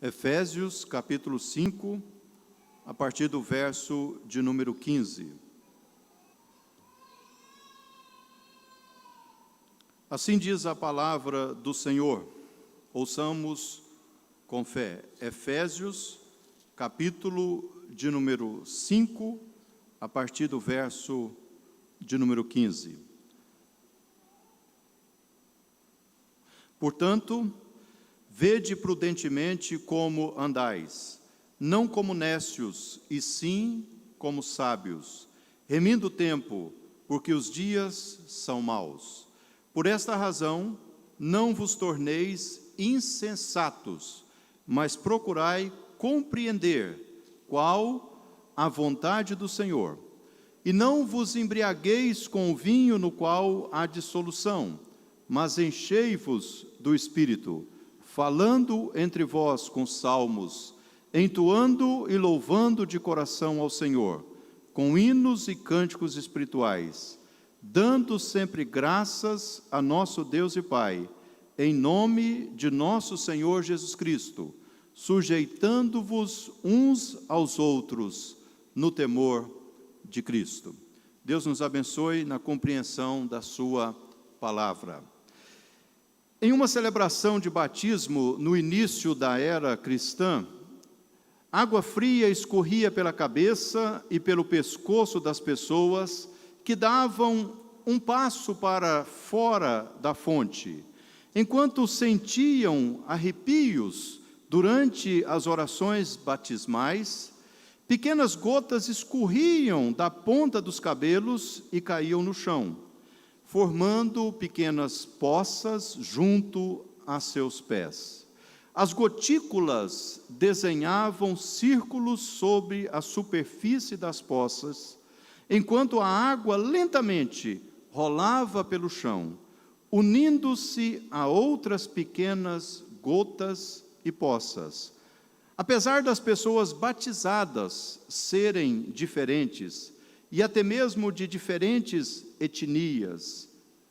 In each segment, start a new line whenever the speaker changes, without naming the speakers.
Efésios, capítulo 5, a partir do verso de número 15. Assim diz a palavra do Senhor. Ouçamos com fé. Efésios, capítulo de número 5, a partir do verso de número 15. Portanto, vede prudentemente como andais, não como nécios, e sim como sábios, remindo o tempo, porque os dias são maus. Por esta razão, não vos torneis insensatos, mas procurai compreender qual a vontade do Senhor. E não vos embriagueis com o vinho no qual há dissolução, mas enchei-vos do Espírito, falando entre vós com salmos, entoando e louvando de coração ao Senhor, com hinos e cânticos espirituais, dando sempre graças a nosso Deus e Pai, em nome de nosso Senhor Jesus Cristo, sujeitando-vos uns aos outros no temor de Cristo. Deus nos abençoe na compreensão da sua palavra. Em uma celebração de batismo no início da era cristã, água fria escorria pela cabeça e pelo pescoço das pessoas que davam um passo para fora da fonte, enquanto sentiam arrepios durante as orações batismais. Pequenas gotas escorriam da ponta dos cabelos e caíam no chão, formando pequenas poças junto a seus pés. As gotículas desenhavam círculos sobre a superfície das poças, enquanto a água lentamente rolava pelo chão, unindo-se a outras pequenas gotas e poças. Apesar das pessoas batizadas serem diferentes, e até mesmo de diferentes etnias,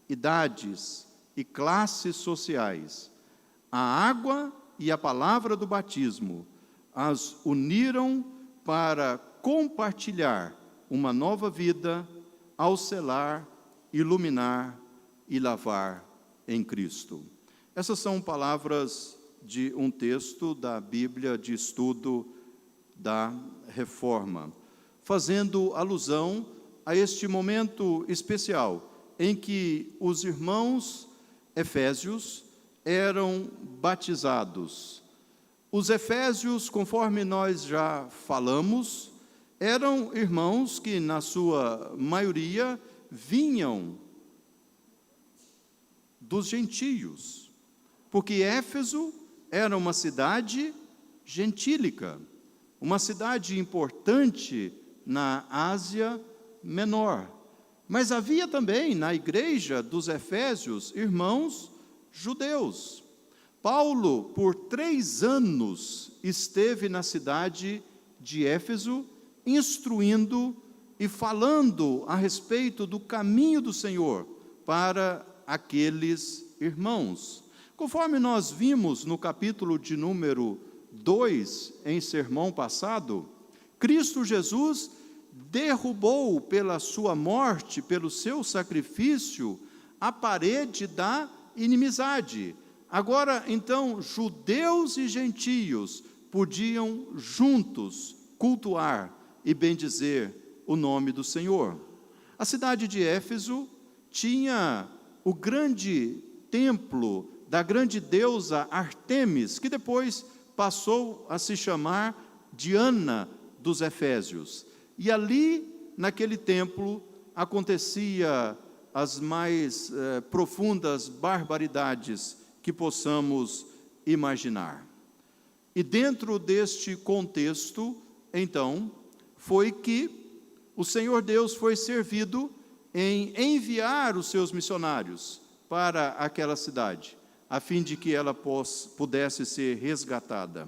idades e classes sociais, a água e a palavra do batismo as uniram para compartilhar uma nova vida ao selar, iluminar e lavar em Cristo. Essas são palavras de um texto da Bíblia de estudo da Reforma, fazendo alusão a este momento especial em que os irmãos efésios eram batizados. Os efésios, conforme nós já falamos, eram irmãos que, na sua maioria, vinham dos gentios, porque Éfeso era uma cidade gentílica, uma cidade importante na Ásia Menor. Mas havia também na igreja dos Efésios irmãos judeus. Paulo, por 3 anos, esteve na cidade de Éfeso, instruindo e falando a respeito do caminho do Senhor para aqueles irmãos. Conforme nós vimos no capítulo de número 2, em sermão passado, Cristo Jesus derrubou pela sua morte, pelo seu sacrifício, a parede da inimizade. Agora, então, judeus e gentios podiam juntos cultuar e bendizer o nome do Senhor. A cidade de Éfeso tinha o grande templo da grande deusa Ártemis, que depois passou a se chamar Diana dos Efésios. E ali, naquele templo, acontecia as mais profundas barbaridades que possamos imaginar. E dentro deste contexto, então, foi que o Senhor Deus foi servido em enviar os seus missionários para aquela cidade, a fim de que ela pudesse ser resgatada.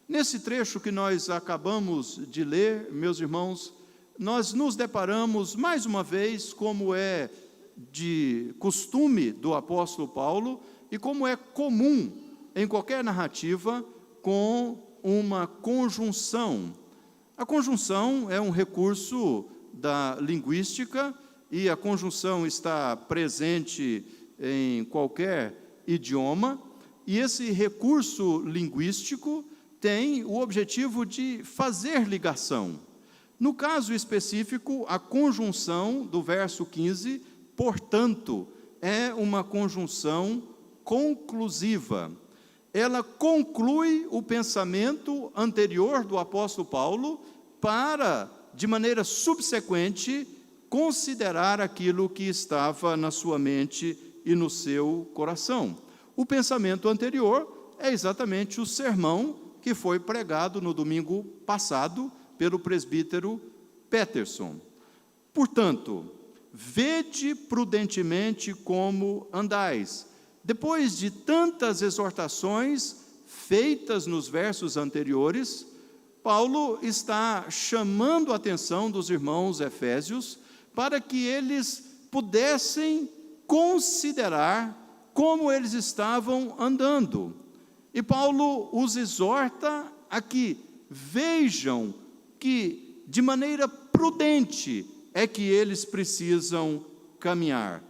Nesse trecho que nós acabamos de ler, meus irmãos, nós nos deparamos mais uma vez, como é de costume do apóstolo Paulo, e como é comum em qualquer narrativa, com uma conjunção. A conjunção é um recurso da linguística e a conjunção está presente em qualquer idioma, e esse recurso linguístico tem o objetivo de fazer ligação. No caso específico, a conjunção do verso 15, portanto, é uma conjunção conclusiva. Ela conclui o pensamento anterior do apóstolo Paulo para, de maneira subsequente, considerar aquilo que estava na sua mente e no seu coração. O pensamento anterior é exatamente o sermão que foi pregado no domingo passado pelo presbítero Peterson. Portanto, vede prudentemente como andais. Depois de tantas exortações feitas nos versos anteriores, Paulo está chamando a atenção dos irmãos efésios para que eles pudessem considerar como eles estavam andando. E Paulo os exorta a que vejam que, de maneira prudente, é que eles precisam caminhar.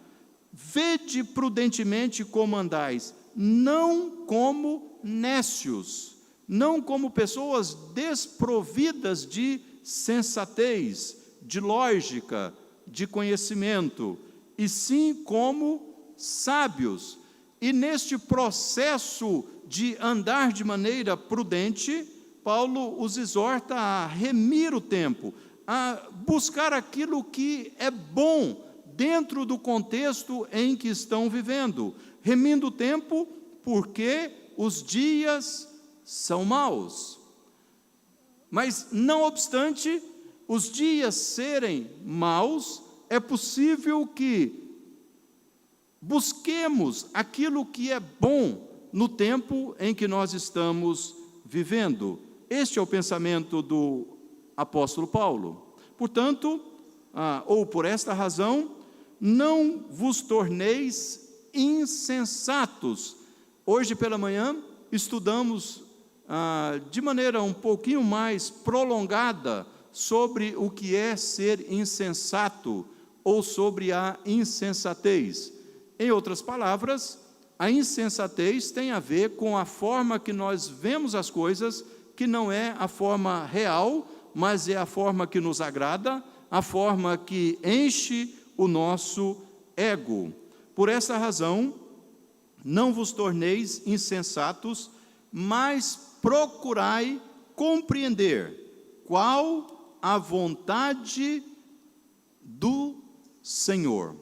Vede prudentemente como andais, não como nécios, não como pessoas desprovidas de sensatez, de lógica, de conhecimento, e sim como sábios. E neste processo de andar de maneira prudente, Paulo os exorta a remir o tempo, a buscar aquilo que é bom dentro do contexto em que estão vivendo, remindo o tempo porque os dias são maus. Mas, não obstante os dias serem maus, é possível que busquemos aquilo que é bom no tempo em que nós estamos vivendo. Este é o pensamento do apóstolo Paulo. Portanto, ou por esta razão, não vos torneis insensatos. Hoje pela manhã estudamos de maneira um pouquinho mais prolongada sobre o que é ser insensato ou sobre a insensatez. Em outras palavras, a insensatez tem a ver com a forma que nós vemos as coisas, que não é a forma real, mas é a forma que nos agrada, a forma que enche o nosso ego. Por essa razão, não vos torneis insensatos, mas procurai compreender qual a vontade do Senhor.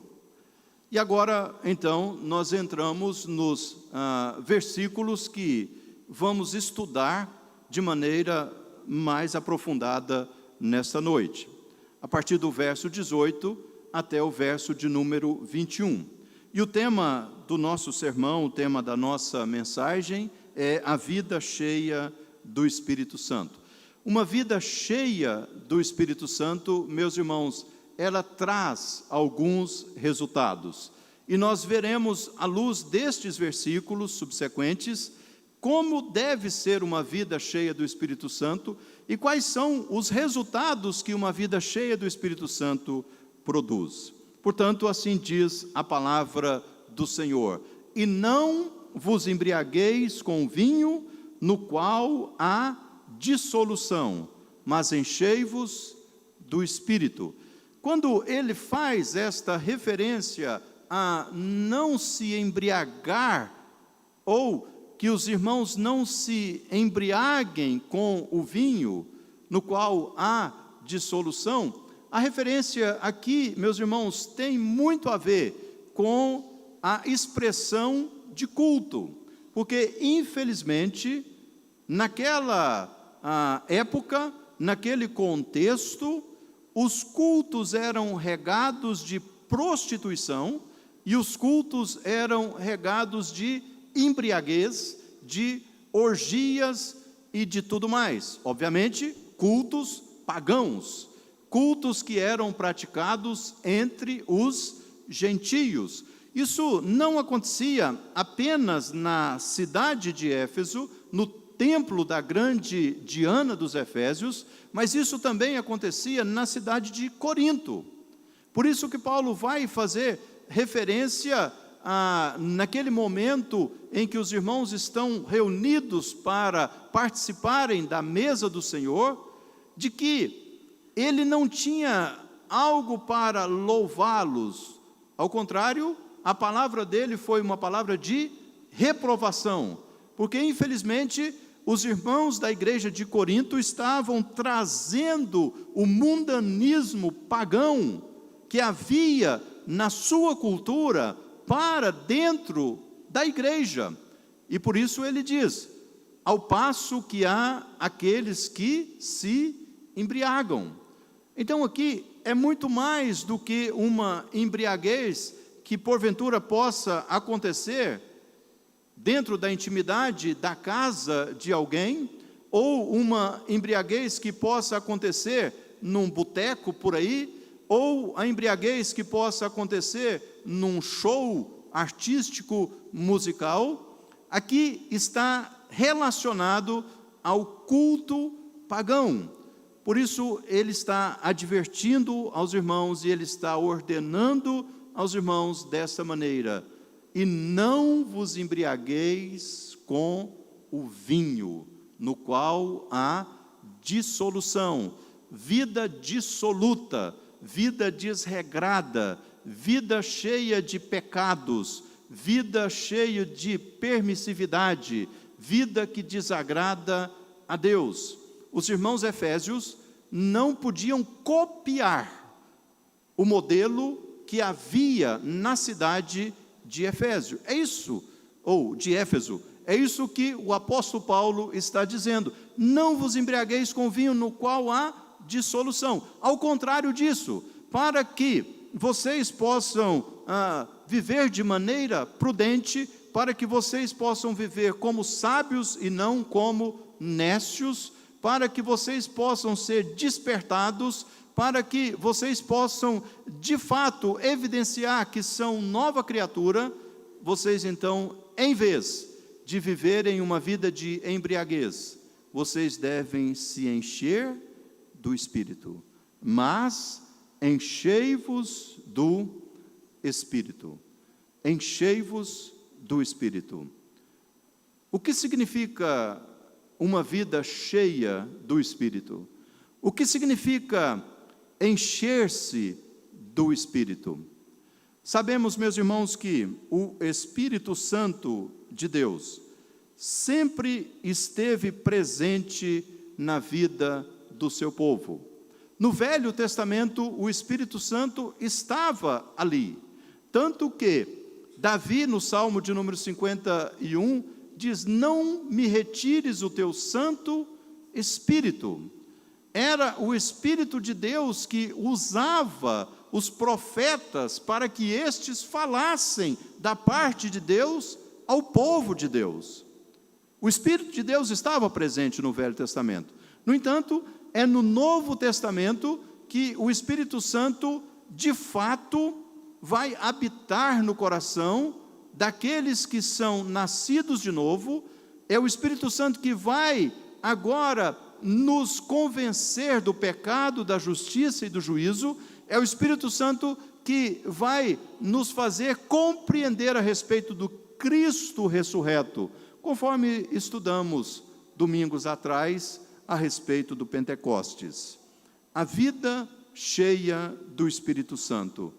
E agora, então, nós entramos nos versículos que vamos estudar de maneira mais aprofundada nesta noite, a partir do verso 18 até o verso de número 21. E o tema do nosso sermão, o tema da nossa mensagem é a vida cheia do Espírito Santo. Uma vida cheia do Espírito Santo, meus irmãos, ela traz alguns resultados. E nós veremos, à luz destes versículos subsequentes, como deve ser uma vida cheia do Espírito Santo e quais são os resultados que uma vida cheia do Espírito Santo produz. Portanto, assim diz a palavra do Senhor: e não vos embriagueis com vinho, no qual há dissolução, mas enchei-vos do Espírito. Quando ele faz esta referência a não se embriagar, ou que os irmãos não se embriaguem com o vinho, no qual há dissolução, a referência aqui, meus irmãos, tem muito a ver com a expressão de culto, porque, infelizmente, naquela época, naquele contexto, os cultos eram regados de prostituição e os cultos eram regados de embriaguez, de orgias e de tudo mais. Obviamente, cultos pagãos, cultos que eram praticados entre os gentios. Isso não acontecia apenas na cidade de Éfeso, no templo da grande Diana dos Efésios, mas isso também acontecia na cidade de Corinto. Por isso que Paulo vai fazer referência naquele momento em que os irmãos estão reunidos para participarem da mesa do Senhor, de que ele não tinha algo para louvá-los. Ao contrário, a palavra dele foi uma palavra de reprovação, porque infelizmente os irmãos da igreja de Corinto estavam trazendo o mundanismo pagão que havia na sua cultura para dentro da igreja. E por isso ele diz: ao passo que há aqueles que se embriagam. Então aqui é muito mais do que uma embriaguez que porventura possa acontecer dentro da intimidade da casa de alguém, ou uma embriaguez que possa acontecer num boteco por aí, ou a embriaguez que possa acontecer num show artístico musical. Aqui está relacionado ao culto pagão. Por isso ele está advertindo aos irmãos e ele está ordenando aos irmãos desta maneira: e não vos embriagueis com o vinho, no qual há dissolução, vida dissoluta, vida desregrada, vida cheia de pecados, vida cheia de permissividade, vida que desagrada a Deus. Os irmãos efésios não podiam copiar o modelo que havia na cidade de Éfeso. De Éfeso. É isso que o apóstolo Paulo está dizendo: não vos embriagueis com vinho no qual há dissolução. Ao contrário disso, para que vocês possam viver de maneira prudente, para que vocês possam viver como sábios e não como nécios, para que vocês possam ser despertados, para que vocês possam de fato evidenciar que são nova criatura. Vocês então, em vez de viverem uma vida de embriaguez, vocês devem se encher do Espírito, mas enchei-vos do Espírito. Enchei-vos do Espírito. O que significa uma vida cheia do Espírito? O que significa encher-se do Espírito? Sabemos, meus irmãos, que o Espírito Santo de Deus sempre esteve presente na vida do seu povo. No Velho Testamento, o Espírito Santo estava ali, tanto que Davi, no Salmo de número 51, diz: não me retires o teu Santo Espírito. Era o Espírito de Deus que usava os profetas para que estes falassem da parte de Deus ao povo de Deus. O Espírito de Deus estava presente no Velho Testamento. No entanto, é no Novo Testamento que o Espírito Santo, de fato, vai habitar no coração daqueles que são nascidos de novo. É o Espírito Santo que vai agora nos convencer do pecado, da justiça e do juízo. É o Espírito Santo que vai nos fazer compreender a respeito do Cristo ressurreto, conforme estudamos domingos atrás a respeito do Pentecostes. A vida cheia do Espírito Santo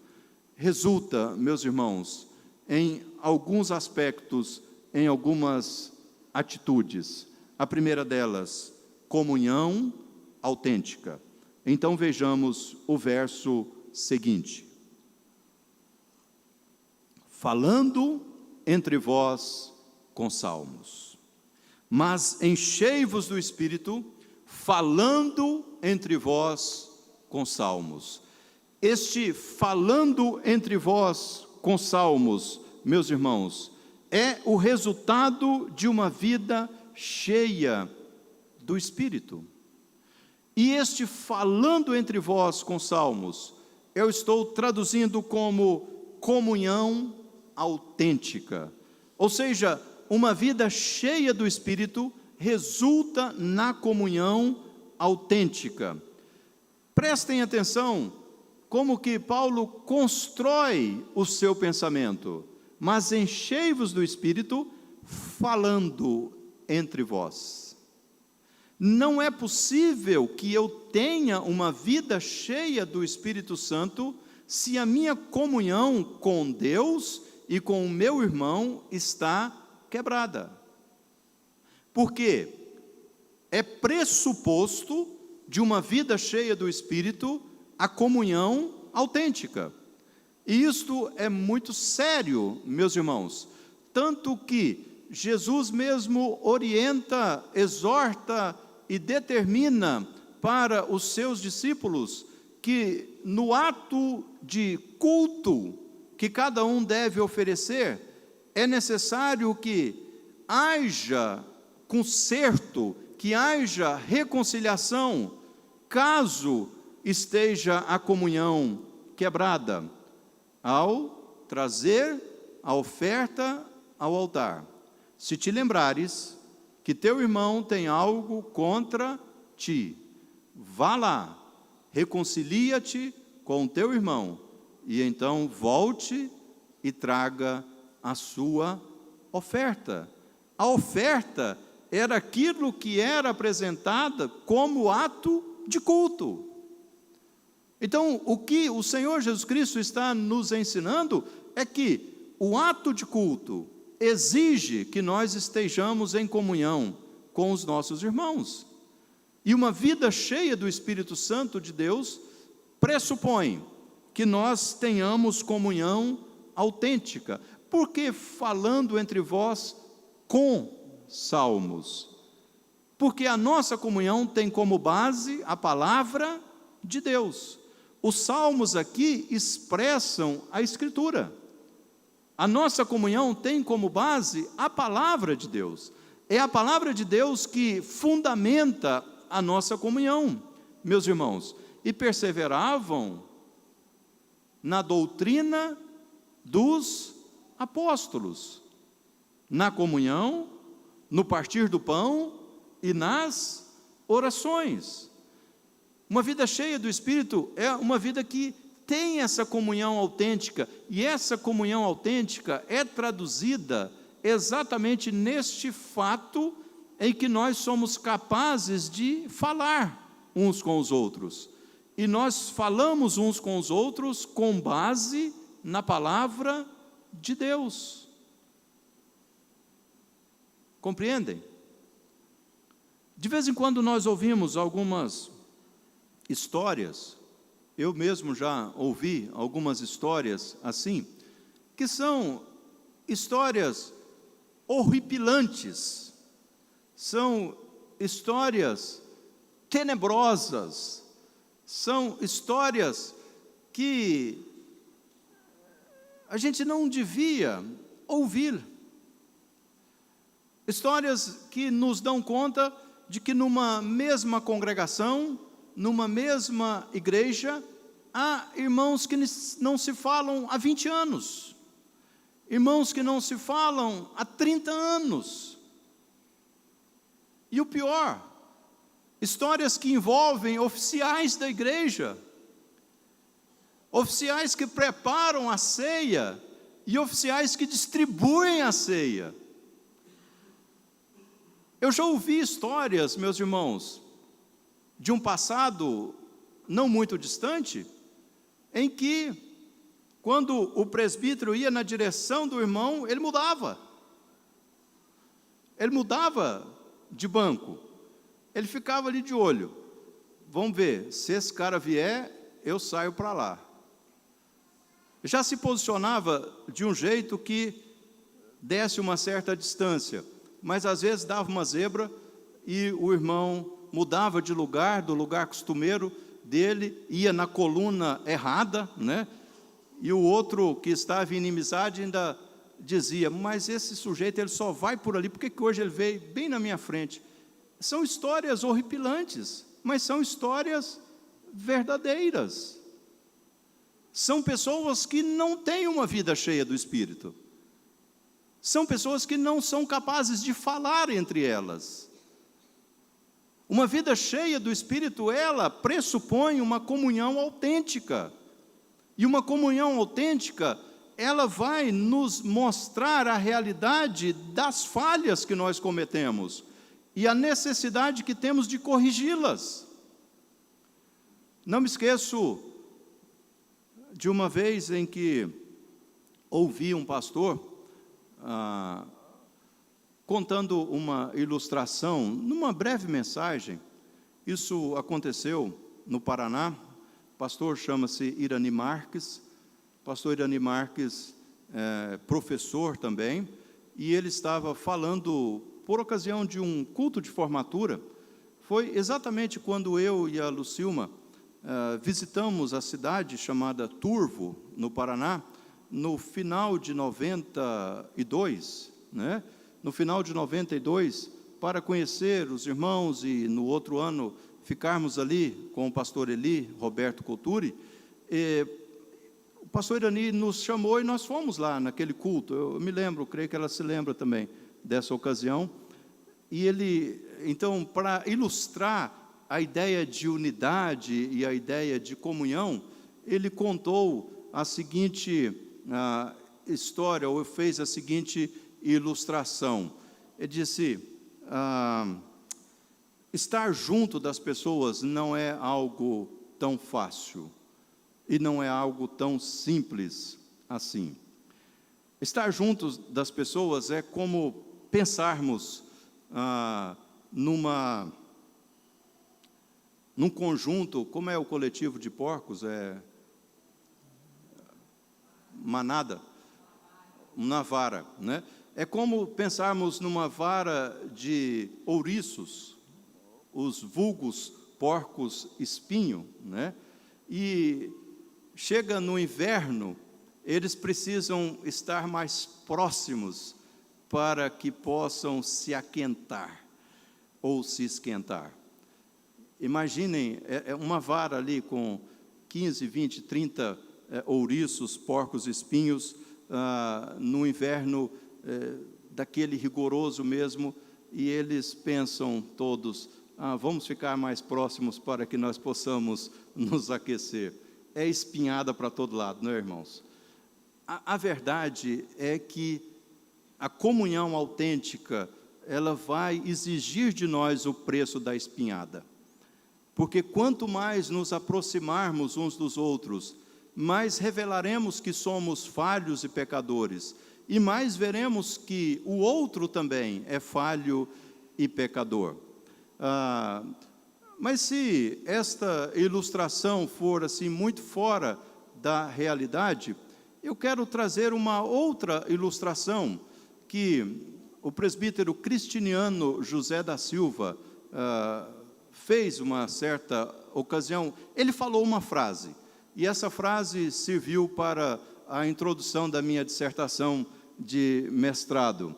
resulta, meus irmãos, em alguns aspectos, em algumas atitudes. A primeira delas, comunhão autêntica. Então vejamos o verso seguinte: falando entre vós com salmos, mas enchei-vos do Espírito, falando entre vós com salmos. Este falando entre vós com salmos, meus irmãos, é o resultado de uma vida cheia do Espírito. E este falando entre vós com salmos, eu estou traduzindo como comunhão autêntica. Ou seja, uma vida cheia do Espírito resulta na comunhão autêntica. Prestem atenção como que Paulo constrói o seu pensamento. Mas enchei-vos do Espírito, falando entre vós. Não é possível que eu tenha uma vida cheia do Espírito Santo se a minha comunhão com Deus e com o meu irmão está quebrada. Porque é pressuposto de uma vida cheia do Espírito a comunhão autêntica. E isto é muito sério, meus irmãos, tanto que Jesus mesmo orienta, exorta e determina para os seus discípulos que no ato de culto que cada um deve oferecer, é necessário que haja conserto, que haja reconciliação, caso esteja a comunhão quebrada, ao trazer a oferta ao altar. Se te lembrares que teu irmão tem algo contra ti, vá lá, reconcilia-te com teu irmão, e então volte e traga a sua oferta. A oferta era aquilo que era apresentada como ato de culto. Então, o que o Senhor Jesus Cristo está nos ensinando é que o ato de culto exige que nós estejamos em comunhão com os nossos irmãos. E uma vida cheia do Espírito Santo de Deus pressupõe que nós tenhamos comunhão autêntica. Por que falando entre vós com salmos? Porque a nossa comunhão tem como base a palavra de Deus. Os salmos aqui expressam a Escritura. A nossa comunhão tem como base a palavra de Deus. É a palavra de Deus que fundamenta a nossa comunhão, meus irmãos. E perseveravam na doutrina dos apóstolos, na comunhão, no partir do pão e nas orações. Uma vida cheia do Espírito é uma vida que tem essa comunhão autêntica, e essa comunhão autêntica é traduzida exatamente neste fato em que nós somos capazes de falar uns com os outros. E nós falamos uns com os outros com base na palavra de Deus. Compreendem? De vez em quando nós ouvimos algumas histórias, eu mesmo já ouvi algumas histórias assim, que são histórias horripilantes, são histórias tenebrosas, são histórias que a gente não devia ouvir. Histórias que nos dão conta de que numa mesma congregação, numa mesma igreja, há irmãos que não se falam há 20 anos, irmãos que não se falam há 30 anos. E o pior, histórias que envolvem oficiais da igreja, oficiais que preparam a ceia e oficiais que distribuem a ceia. Eu já ouvi histórias, meus irmãos, de um passado não muito distante, em que, quando o presbítero ia na direção do irmão, ele mudava de banco, ele ficava ali de olho, vamos ver, se esse cara vier, eu saio para lá. Já se posicionava de um jeito que desse uma certa distância, mas às vezes dava uma zebra e o irmão mudava de lugar, do lugar costumeiro dele, ia na coluna errada, né? E o outro que estava em inimizade ainda dizia, mas esse sujeito ele só vai por ali, por que hoje ele veio bem na minha frente? São histórias horripilantes, mas são histórias verdadeiras. São pessoas que não têm uma vida cheia do Espírito. São pessoas que não são capazes de falar entre elas. Uma vida cheia do Espírito, ela pressupõe uma comunhão autêntica. E uma comunhão autêntica, ela vai nos mostrar a realidade das falhas que nós cometemos e a necessidade que temos de corrigi-las. Não me esqueço de uma vez em que ouvi um pastor contando uma ilustração, numa breve mensagem. Isso aconteceu no Paraná. O pastor chama-se Irani Marques. O pastor Irani Marques é professor também, e ele estava falando por ocasião de um culto de formatura. Foi exatamente quando eu e a Lucilma visitamos a cidade chamada Turvo, no Paraná, no final de 92, né? No final de 92, para conhecer os irmãos e no outro ano ficarmos ali com o pastor Eli, Roberto Couturi. O pastor Irani nos chamou e nós fomos lá naquele culto. Eu me lembro, creio que ela se lembra também dessa ocasião. E ele, então, para ilustrar a ideia de unidade e a ideia de comunhão, ele contou a seguinte história, ou fez a seguinte ilustração. Ele disse: estar junto das pessoas não é algo tão fácil e não é algo tão simples assim. Estar junto das pessoas é como pensarmos num conjunto, como é o coletivo de porcos, manada, uma vara, né? É como pensarmos numa vara de ouriços, os vulgos porcos espinho, né? E chega no inverno, eles precisam estar mais próximos para que possam se aquentar ou se esquentar. Imaginem, uma vara ali com 15, 20, 30 ouriços, porcos espinhos, no inverno daquele rigoroso mesmo, e eles pensam todos: vamos ficar mais próximos para que nós possamos nos aquecer. É espinhada para todo lado, não é, irmãos? A verdade é que a comunhão autêntica, ela vai exigir de nós o preço da espinhada. Porque quanto mais nos aproximarmos uns dos outros, mais revelaremos que somos falhos e pecadores, e mais veremos que o outro também é falho e pecador. Mas se esta ilustração for assim muito fora da realidade, eu quero trazer uma outra ilustração que o presbítero cristiniano José da Silva fez uma certa ocasião. Ele falou uma frase, e essa frase serviu para a introdução da minha dissertação de mestrado.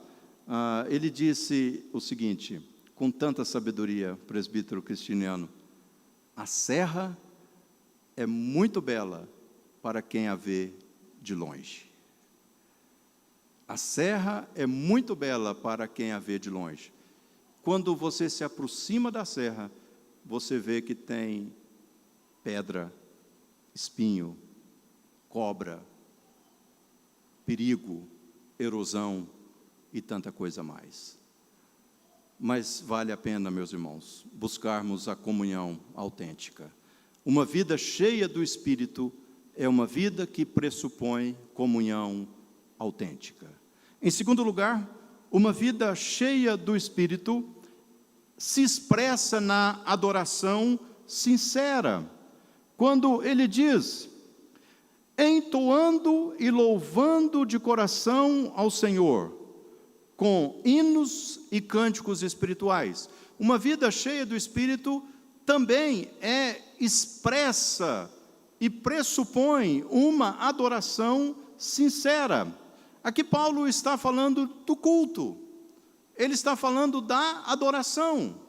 Ele disse o seguinte, com tanta sabedoria, presbítero cristiniano: a serra é muito bela para quem a vê de longe. A serra é muito bela para quem a vê de longe. Quando você se aproxima da serra, você vê que tem pedra, espinho, cobra, perigo, erosão e tanta coisa mais. Mas vale a pena, meus irmãos, buscarmos a comunhão autêntica. Uma vida cheia do Espírito é uma vida que pressupõe comunhão autêntica. Em segundo lugar, uma vida cheia do Espírito se expressa na adoração sincera. Quando ele diz: entoando e louvando de coração ao Senhor, com hinos e cânticos espirituais. Uma vida cheia do Espírito também expressa e pressupõe uma adoração sincera. Aqui Paulo está falando do culto, ele está falando da adoração.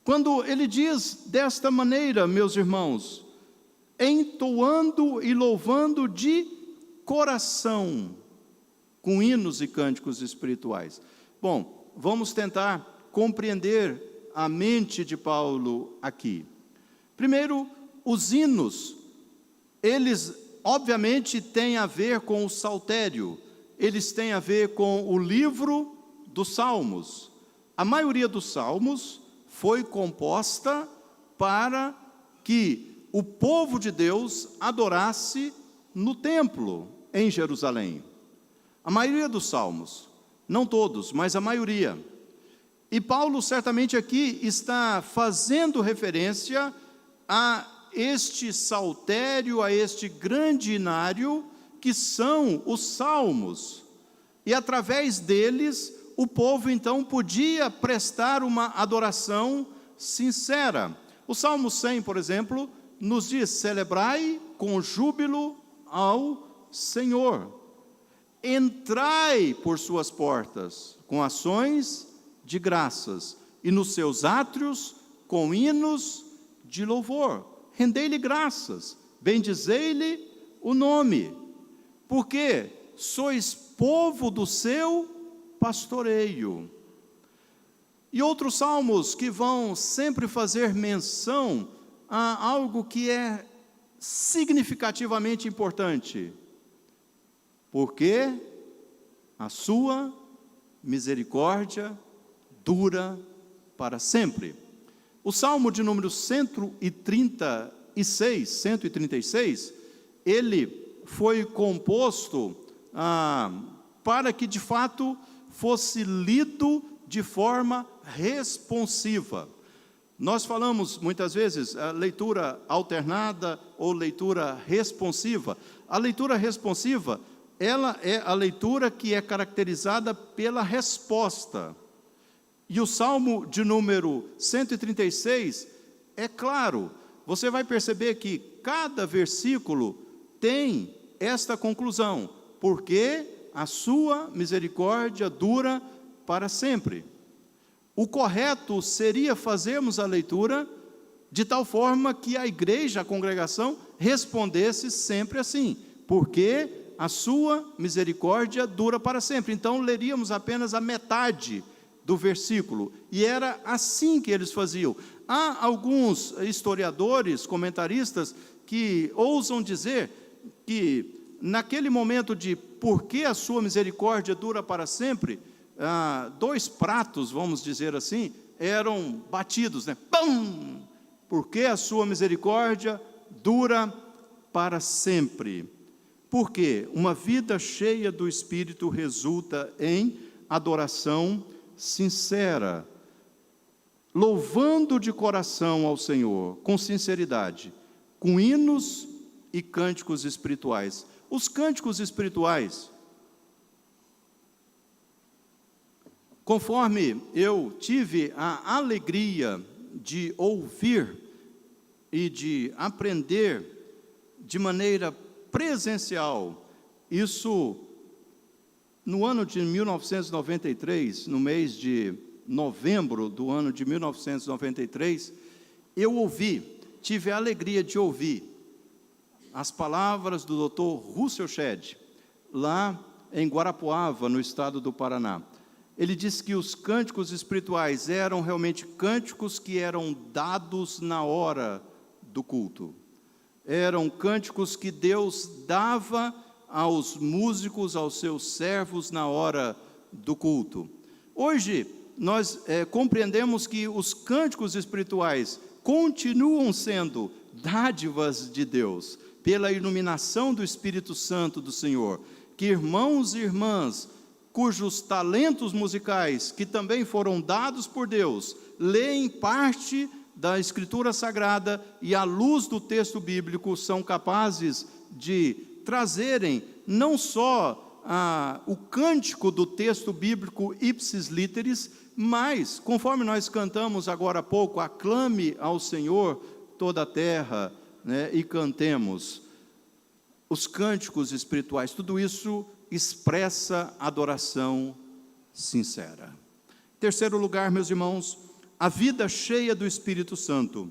Quando ele diz desta maneira, meus irmãos, entoando e louvando de coração, com hinos e cânticos espirituais. Bom, vamos tentar compreender a mente de Paulo aqui? Primeiro, os hinos, eles obviamente têm a ver com o saltério, eles têm a ver com o livro dos Salmos. A maioria dos Salmos foi composta para que o povo de Deus adorasse no templo, em Jerusalém. A maioria dos Salmos, não todos, mas a maioria. E Paulo certamente aqui está fazendo referência a este saltério, a este grande inário, que são os salmos. E através deles, o povo então podia prestar uma adoração sincera. O Salmo 100, por exemplo, nos diz: celebrai com júbilo ao Senhor. Entrai por suas portas com ações de graças, e nos seus átrios com hinos de louvor. Rendei-lhe graças, bendizei-lhe o nome, porque sois povo do seu pastoreio. E outros salmos que vão sempre fazer menção a algo que é significativamente importante, porque a sua misericórdia dura para sempre. O Salmo de número 136, ele foi composto para que de fato fosse lido de forma responsiva. Nós falamos muitas vezes a leitura alternada ou leitura responsiva. A leitura responsiva, ela é a leitura que é caracterizada pela resposta. E o Salmo de número 136, é claro, você vai perceber que cada versículo tem esta conclusão: porque a sua misericórdia dura para sempre. O correto seria fazermos a leitura de tal forma que a igreja, a congregação, respondesse sempre assim: porque a sua misericórdia dura para sempre. Então leríamos apenas a metade do versículo, e era assim que eles faziam. Há alguns historiadores, comentaristas, que ousam dizer que naquele momento de porque a sua misericórdia dura para sempre, dois pratos, vamos dizer assim, eram batidos, né? Pum! Porque a sua misericórdia dura para sempre. Porque uma vida cheia do Espírito resulta em adoração sincera, louvando de coração ao Senhor, com sinceridade, com hinos e cânticos espirituais. Os cânticos espirituais, conforme eu tive a alegria de ouvir e de aprender de maneira presencial, isso no ano de 1993, no mês de novembro do ano de 1993, eu tive a alegria de ouvir as palavras do Dr. Russell Shedd, lá em Guarapuava, no estado do Paraná. Ele disse que os cânticos espirituais eram realmente cânticos que eram dados na hora do culto. Eram cânticos que Deus dava aos músicos, aos seus servos na hora do culto. Hoje, nós compreendemos que os cânticos espirituais continuam sendo dádivas de Deus, pela iluminação do Espírito Santo do Senhor, que irmãos e irmãs, cujos talentos musicais, que também foram dados por Deus, leem parte da Escritura Sagrada e, à luz do texto bíblico, são capazes de trazerem não só o cântico do texto bíblico ipsis literis, mas, conforme nós cantamos agora há pouco, aclame ao Senhor toda a terra, né, e cantemos os cânticos espirituais. Tudo isso expressa adoração sincera. Terceiro lugar, meus irmãos, a vida cheia do Espírito Santo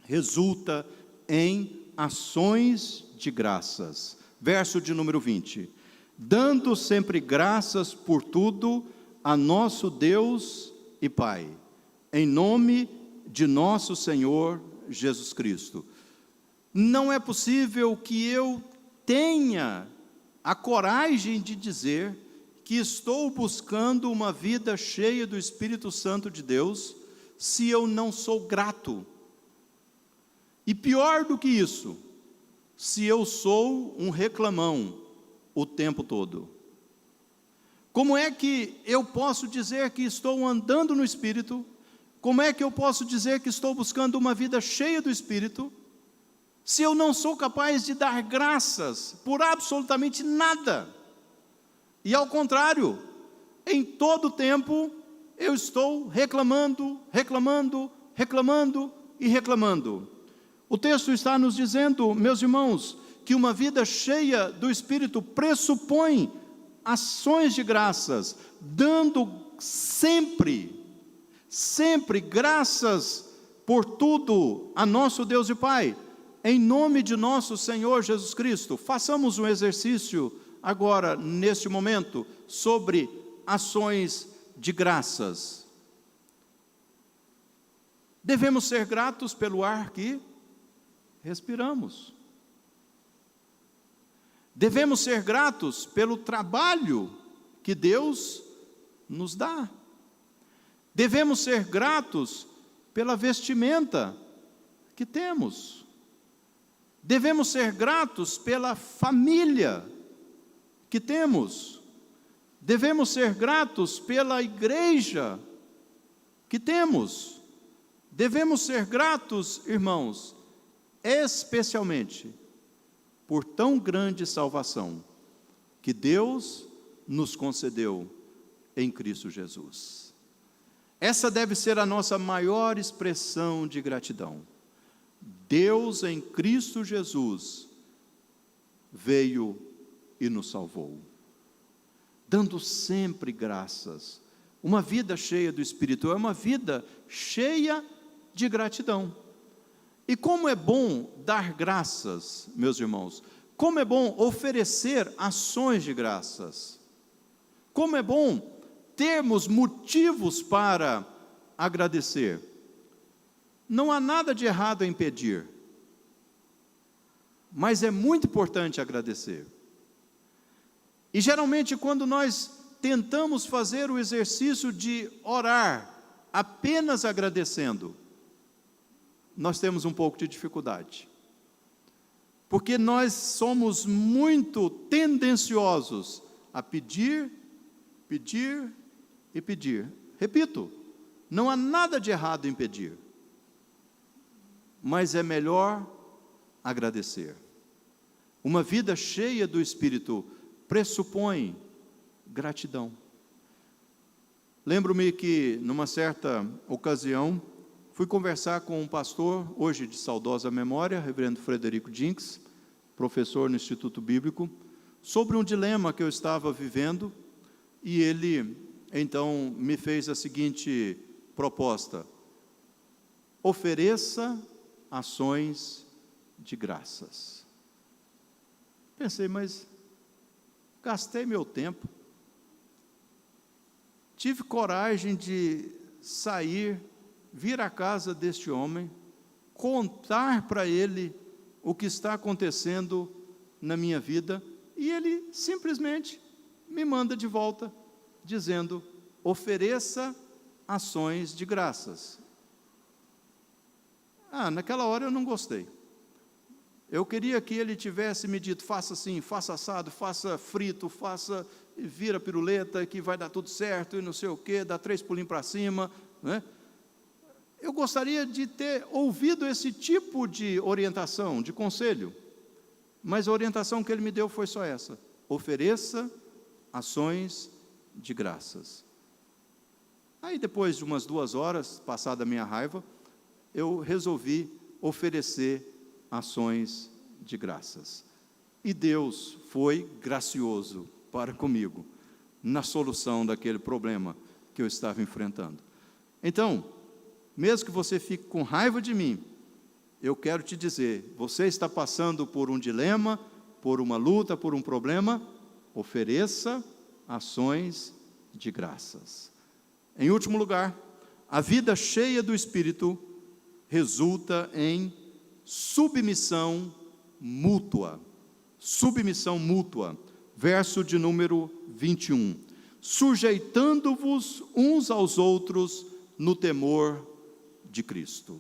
resulta em ações de graças. Verso de número 20. Dando sempre graças por tudo a nosso Deus e Pai, em nome de nosso Senhor Jesus Cristo. Não é possível que eu tenha a coragem de dizer que estou buscando uma vida cheia do Espírito Santo de Deus, se eu não sou grato. E pior do que isso, se eu sou um reclamão o tempo todo. Como é que eu posso dizer que estou andando no Espírito? Como é que eu posso dizer que estou buscando uma vida cheia do Espírito, se eu não sou capaz de dar graças por absolutamente nada? E ao contrário, em todo tempo, eu estou reclamando, reclamando, reclamando e reclamando. O texto está nos dizendo, meus irmãos, que uma vida cheia do Espírito pressupõe ações de graças, dando sempre graças por tudo a nosso Deus e Pai, em nome de nosso Senhor Jesus Cristo. Façamos um exercício agora, neste momento, sobre ações de graças. Devemos ser gratos pelo ar que respiramos. Devemos ser gratos pelo trabalho que Deus nos dá. Devemos ser gratos pela vestimenta que temos. Devemos ser gratos pela família que temos. Devemos ser gratos pela igreja que temos. Devemos ser gratos, irmãos, especialmente por tão grande salvação que Deus nos concedeu em Cristo Jesus. Essa deve ser a nossa maior expressão de gratidão. Deus em Cristo Jesus veio e nos salvou, dando sempre graças. Uma vida cheia do Espírito é uma vida cheia de gratidão. E como é bom dar graças, meus irmãos, como é bom oferecer ações de graças, como é bom termos motivos para agradecer. Não há nada de errado em pedir, mas é muito importante agradecer. E geralmente quando nós tentamos fazer o exercício de orar apenas agradecendo, nós temos um pouco de dificuldade, porque nós somos muito tendenciosos a pedir, pedir e pedir. Repito, não há nada de errado em pedir, mas é melhor agradecer. Uma vida cheia do Espírito pressupõe gratidão. Lembro-me que, numa certa ocasião, fui conversar com um pastor, hoje de saudosa memória, reverendo Frederico Jinks, professor no Instituto Bíblico, sobre um dilema que eu estava vivendo, e ele, então, me fez a seguinte proposta: ofereça ações de graças. Pensei, mas gastei meu tempo, tive coragem de sair, vir à casa deste homem, contar para ele o que está acontecendo na minha vida, e ele simplesmente me manda de volta, dizendo: ofereça ações de graças. Naquela hora eu não gostei. Eu queria que ele tivesse me dito: faça assim, faça assado, faça frito, faça, vira piruleta, que vai dar tudo certo, e não sei o quê, dá 3 pulinhos para cima, né? Eu gostaria de ter ouvido esse tipo de orientação, de conselho, mas a orientação que ele me deu foi só essa: ofereça ações de graças. Aí depois de umas 2 horas, passada a minha raiva, eu resolvi oferecer ações de graças. E Deus foi gracioso para comigo, na solução daquele problema que eu estava enfrentando. Então, mesmo que você fique com raiva de mim, eu quero te dizer: você está passando por um dilema, por uma luta, por um problema, ofereça ações de graças. Em último lugar, A vida cheia do Espírito resulta em submissão mútua. Submissão mútua. Verso de número 21. Sujeitando-vos uns aos outros no temor de Cristo.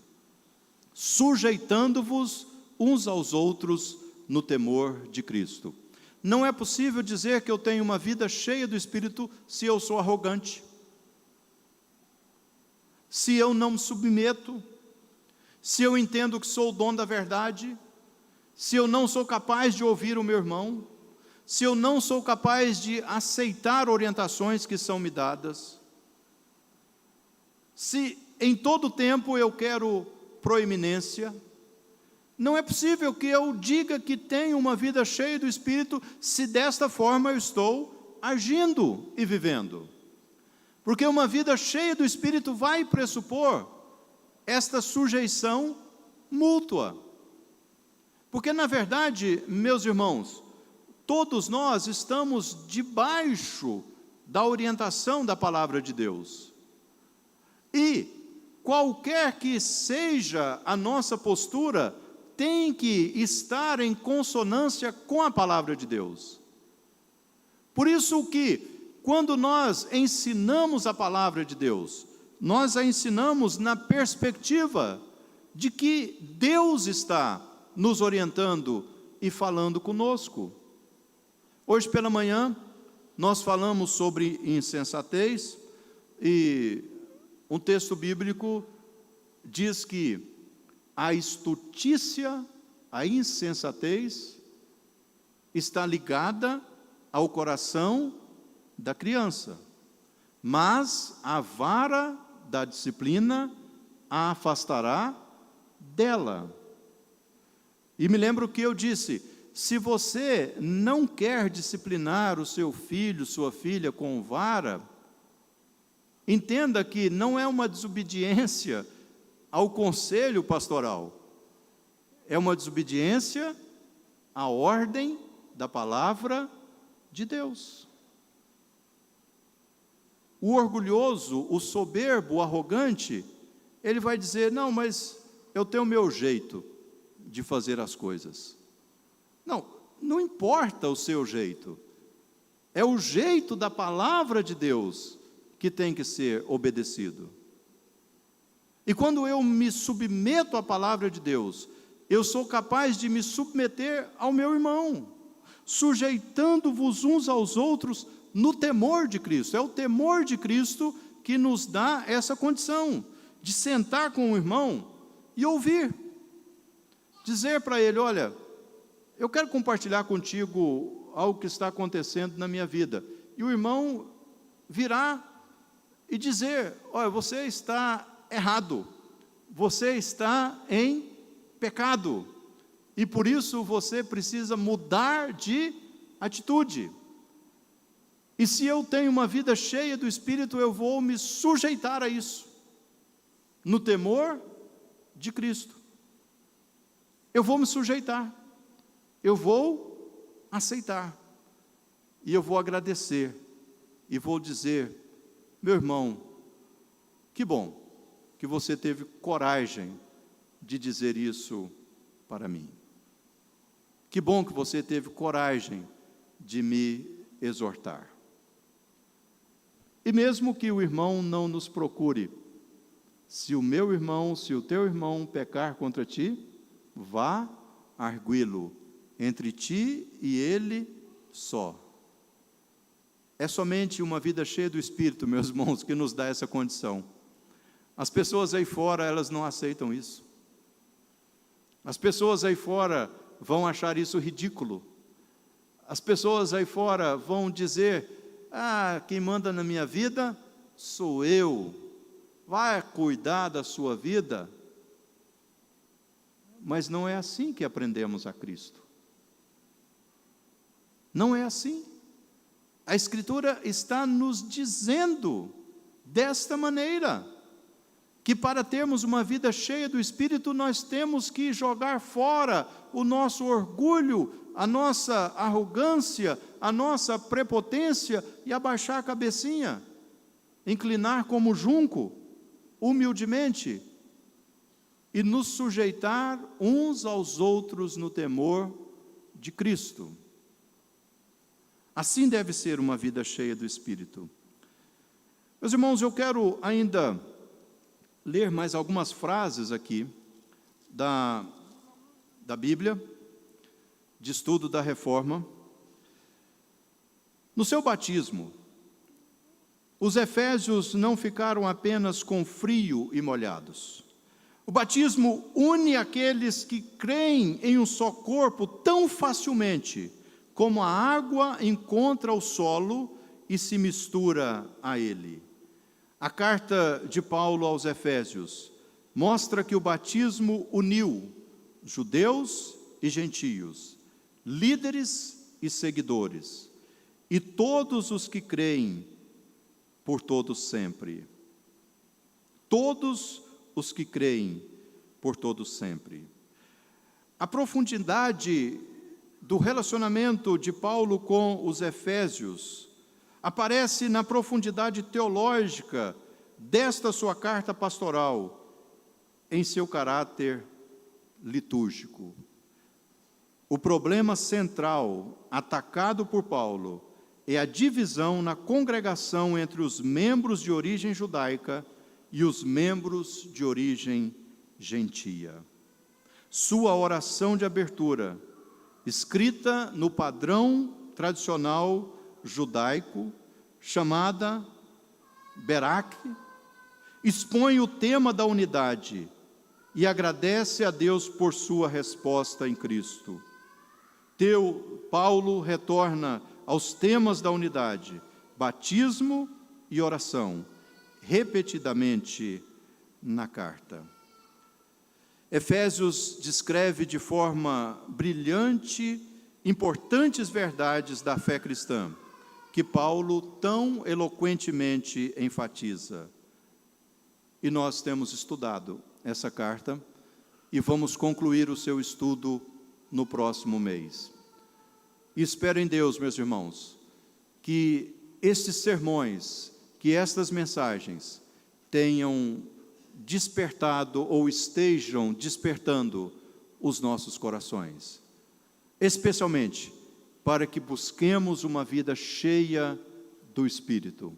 Sujeitando-vos uns aos outros no temor de Cristo. Não é possível dizer que eu tenho uma vida cheia do Espírito se eu sou arrogante, se eu não me submeto, se eu entendo que sou o dono da verdade, se eu não sou capaz de ouvir o meu irmão, se eu não sou capaz de aceitar orientações que são me dadas, se em todo tempo eu quero proeminência. Não é possível que eu diga que tenho uma vida cheia do Espírito se desta forma eu estou agindo e vivendo. Porque uma vida cheia do Espírito vai pressupor esta sujeição mútua. Porque, na verdade, meus irmãos, todos nós estamos debaixo da orientação da palavra de Deus. E qualquer que seja a nossa postura, tem que estar em consonância com a palavra de Deus. Por isso que, quando nós ensinamos a palavra de Deus, nós a ensinamos na perspectiva de que Deus está nos orientando e falando conosco. Hoje pela manhã, nós falamos sobre insensatez, e um texto bíblico diz que a estutícia, a insensatez, está ligada ao coração da criança, mas a vara da disciplina a afastará dela. E me lembro que eu disse, se você não quer disciplinar o seu filho, sua filha com vara, entenda que não é uma desobediência ao conselho pastoral, é uma desobediência à ordem da palavra de Deus. O orgulhoso, o soberbo, o arrogante, ele vai dizer, não, mas eu tenho o meu jeito de fazer as coisas. Não, não importa o seu jeito, é o jeito da palavra de Deus que tem que ser obedecido. E quando eu me submeto à palavra de Deus, eu sou capaz de me submeter ao meu irmão, sujeitando-vos uns aos outros no temor de Cristo. É o temor de Cristo que nos dá essa condição de sentar com o irmão e ouvir, dizer para ele, olha, eu quero compartilhar contigo algo que está acontecendo na minha vida. E o irmão virá e dizer, olha, você está errado, você está em pecado, e por isso você precisa mudar de atitude. E se eu tenho uma vida cheia do Espírito, eu vou me sujeitar a isso, no temor de Cristo. Eu vou me sujeitar, eu vou aceitar, e eu vou agradecer, e vou dizer, meu irmão, que bom que você teve coragem de dizer isso para mim. Que bom que você teve coragem de me exortar. E mesmo que o irmão não nos procure, se o meu irmão, se o teu irmão pecar contra ti, vá arguí-lo entre ti e ele só. É somente uma vida cheia do Espírito, meus irmãos, que nos dá essa condição. As pessoas aí fora, elas não aceitam isso. As pessoas aí fora vão achar isso ridículo. As pessoas aí fora vão dizer, quem manda na minha vida sou eu. Vai cuidar da sua vida. Mas não é assim que aprendemos a Cristo. Não é assim. A Escritura está nos dizendo desta maneira, que para termos uma vida cheia do Espírito, nós temos que jogar fora o nosso orgulho, a nossa arrogância, a nossa prepotência e abaixar a cabecinha, inclinar como junco, humildemente e nos sujeitar uns aos outros no temor de Cristo. Assim deve ser uma vida cheia do Espírito. Meus irmãos, eu quero ainda ler mais algumas frases aqui da Bíblia, de estudo da Reforma. No seu batismo, os efésios não ficaram apenas com frio e molhados. O batismo une aqueles que creem em um só corpo tão facilmente como a água encontra o solo e se mistura a ele. A carta de Paulo aos Efésios mostra que o batismo uniu judeus e gentios, líderes e seguidores, e todos os que creem por todos sempre. Todos os que creem por todos sempre. A profundidade do relacionamento de Paulo com os efésios aparece na profundidade teológica desta sua carta pastoral, em seu caráter litúrgico. O problema central atacado por Paulo é a divisão na congregação entre os membros de origem judaica e os membros de origem gentia. Sua oração de abertura, escrita no padrão tradicional judaico, chamada Berak, expõe o tema da unidade e agradece a Deus por sua resposta em Cristo. Paulo retorna aos temas da unidade, batismo e oração, repetidamente na carta. Efésios descreve de forma brilhante importantes verdades da fé cristã, que Paulo tão eloquentemente enfatiza. E nós temos estudado essa carta e vamos concluir o seu estudo no próximo mês. E espero em Deus, meus irmãos, que estes sermões, que estas mensagens tenham despertado ou estejam despertando os nossos corações, especialmente para que busquemos uma vida cheia do Espírito.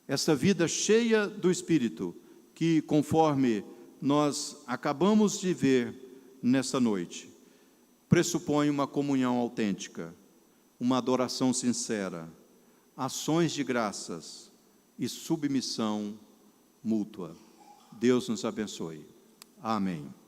Essa vida cheia do Espírito, que conforme nós acabamos de ver nessa noite, pressupõe uma comunhão autêntica, uma adoração sincera, ações de graças e submissão mútua. Deus nos abençoe. Amém.